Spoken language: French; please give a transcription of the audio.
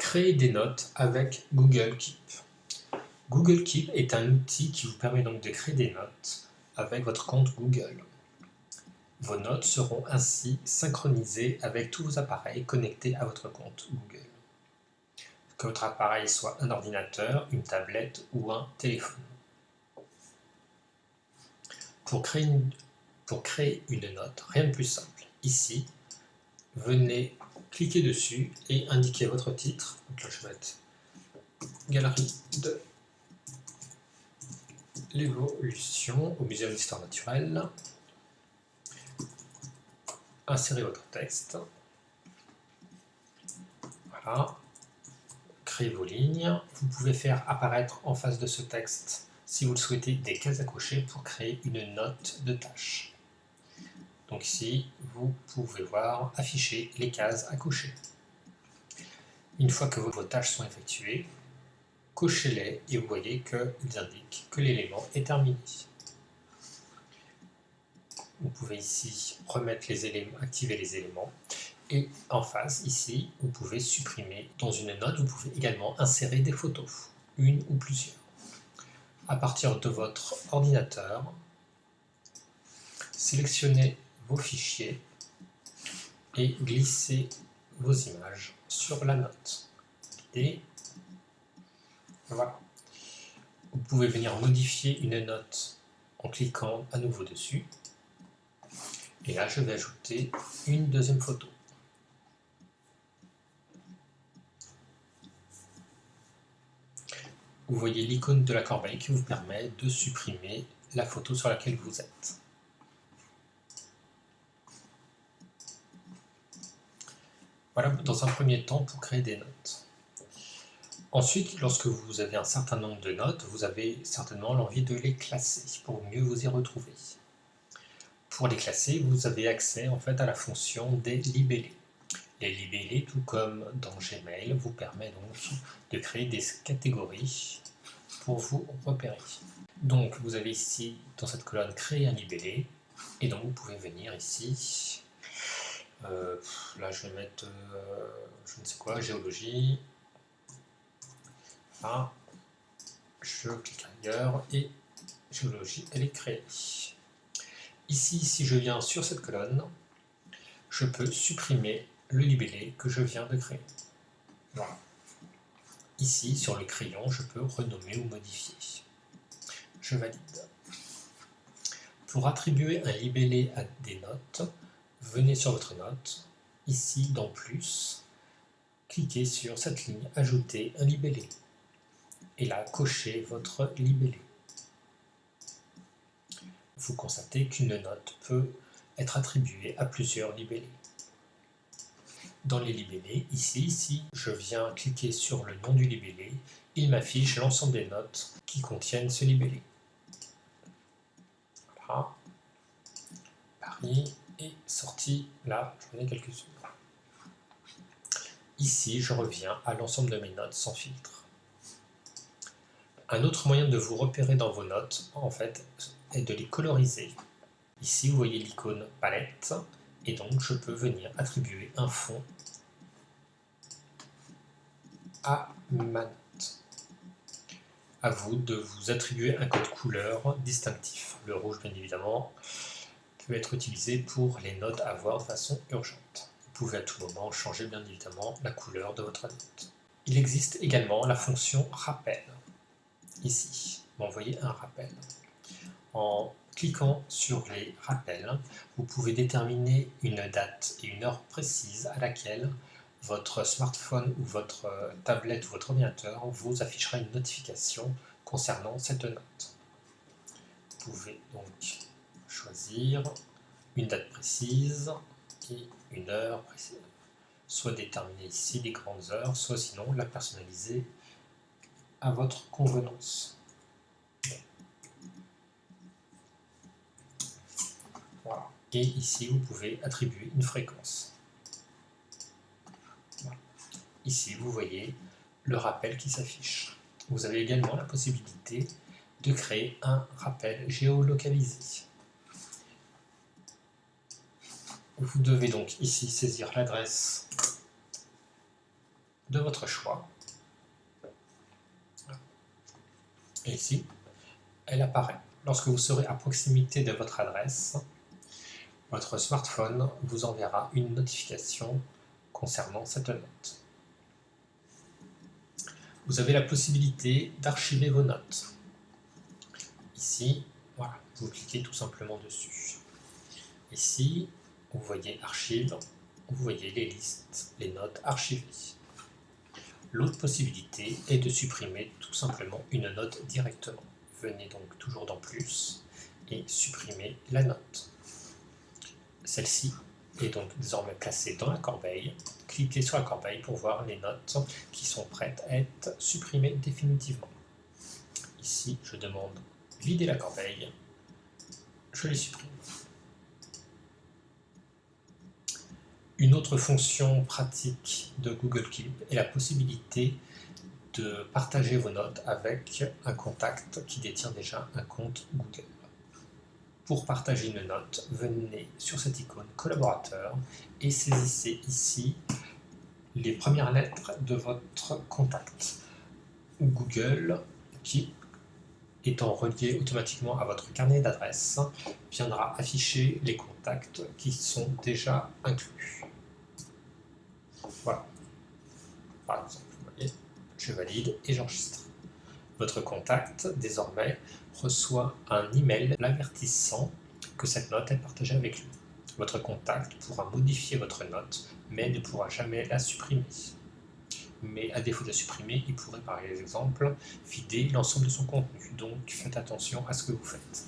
Créer des notes avec Google Keep. Google Keep est un outil qui vous permet donc de créer des notes avec votre compte Google. Vos notes seront ainsi synchronisées avec tous vos appareils connectés à votre compte Google. Que votre appareil soit un ordinateur, une tablette ou un téléphone. Pour créer une note, rien de plus simple. Ici, venez cliquer dessus et indiquer votre titre. Donc là, je vais mettre Galerie de l'évolution au Muséum d'Histoire Naturelle. Insérez votre texte. Voilà. Créez vos lignes. Vous pouvez faire apparaître en face de ce texte, si vous le souhaitez, des cases à cocher pour créer une note de tâche. Donc ici, vous pouvez voir afficher les cases à cocher. Une fois que vos tâches sont effectuées, cochez-les et vous voyez qu'ils indiquent que l'élément est terminé. Vous pouvez ici remettre les éléments, activer les éléments. Et en face, ici, vous pouvez supprimer dans une note, vous pouvez également insérer des photos, une ou plusieurs. À partir de votre ordinateur, sélectionnez vos fichiers et glissez vos images sur la note. Et voilà. Vous pouvez venir modifier une note en cliquant à nouveau dessus. Et là, je vais ajouter une deuxième photo. Vous voyez l'icône de la corbeille qui vous permet de supprimer la photo sur laquelle vous êtes. Voilà dans un premier temps pour créer des notes. Ensuite, lorsque vous avez un certain nombre de notes, vous avez certainement l'envie de les classer pour mieux vous y retrouver. Pour les classer, vous avez accès en fait à la fonction des libellés. Les libellés, tout comme dans Gmail, vous permet donc de créer des catégories pour vous repérer. Donc vous avez ici dans cette colonne créer un libellé et donc vous pouvez venir ici. Là je vais mettre je ne sais quoi, géologie. Là, je clique ailleurs et géologie elle est créée. Ici, si je viens sur cette colonne, je peux supprimer le libellé que je viens de créer. Voilà. Ici, sur le crayon, je peux renommer ou modifier. Je valide. Pour attribuer un libellé à des notes, venez sur votre note, ici dans Plus, cliquez sur cette ligne Ajouter un libellé. Et là, cochez votre libellé. Vous constatez qu'une note peut être attribuée à plusieurs libellés. Dans les libellés, ici, si je viens cliquer sur le nom du libellé, il m'affiche l'ensemble des notes qui contiennent ce libellé. Voilà. Paris et sortie, là, j'en ai quelques-unes. Ici, je reviens à l'ensemble de mes notes sans filtre. Un autre moyen de vous repérer dans vos notes, en fait, est de les coloriser. Ici, vous voyez l'icône palette, et donc je peux venir attribuer un fond à ma note. À vous de vous attribuer un code couleur distinctif. Le rouge, bien évidemment, peut être utilisé pour les notes à voir de façon urgente. Vous pouvez à tout moment changer, bien évidemment, la couleur de votre note. Il existe également la fonction rappel. Ici, m'envoyer un rappel. En cliquant sur les rappels, vous pouvez déterminer une date et une heure précise à laquelle votre smartphone ou votre tablette ou votre ordinateur vous affichera une notification concernant cette note. Vous pouvez donc choisir une date précise et une heure précise. Soit déterminer ici les grandes heures, soit sinon la personnaliser à votre convenance. Voilà. Et ici, vous pouvez attribuer une fréquence. Voilà. Ici, vous voyez le rappel qui s'affiche. Vous avez également la possibilité de créer un rappel géolocalisé. Vous devez donc ici saisir l'adresse de votre choix. Et ici, elle apparaît. Lorsque vous serez à proximité de votre adresse, votre smartphone vous enverra une notification concernant cette note. Vous avez la possibilité d'archiver vos notes. Ici, voilà, vous cliquez tout simplement dessus. Ici, vous voyez Archives, vous voyez les listes, les notes archivées. L'autre possibilité est de supprimer tout simplement une note directement. Venez donc toujours dans Plus et supprimez la note. Celle-ci est donc désormais placée dans la corbeille. Cliquez sur la corbeille pour voir les notes qui sont prêtes à être supprimées définitivement. Ici, je demande vider la corbeille. Je les supprime. Une autre fonction pratique de Google Keep est la possibilité de partager vos notes avec un contact qui détient déjà un compte Google. Pour partager une note, venez sur cette icône collaborateur et saisissez ici les premières lettres de votre contact. Google Keep étant relié automatiquement à votre carnet d'adresses, viendra afficher les contacts qui sont déjà inclus. Voilà. Par exemple, vous voyez, je valide et j'enregistre. Votre contact, désormais, reçoit un email l'avertissant que cette note est partagée avec lui. Votre contact pourra modifier votre note, mais ne pourra jamais la supprimer. Mais à défaut de la supprimer, il pourrait par exemple vider l'ensemble de son contenu. Donc faites attention à ce que vous faites.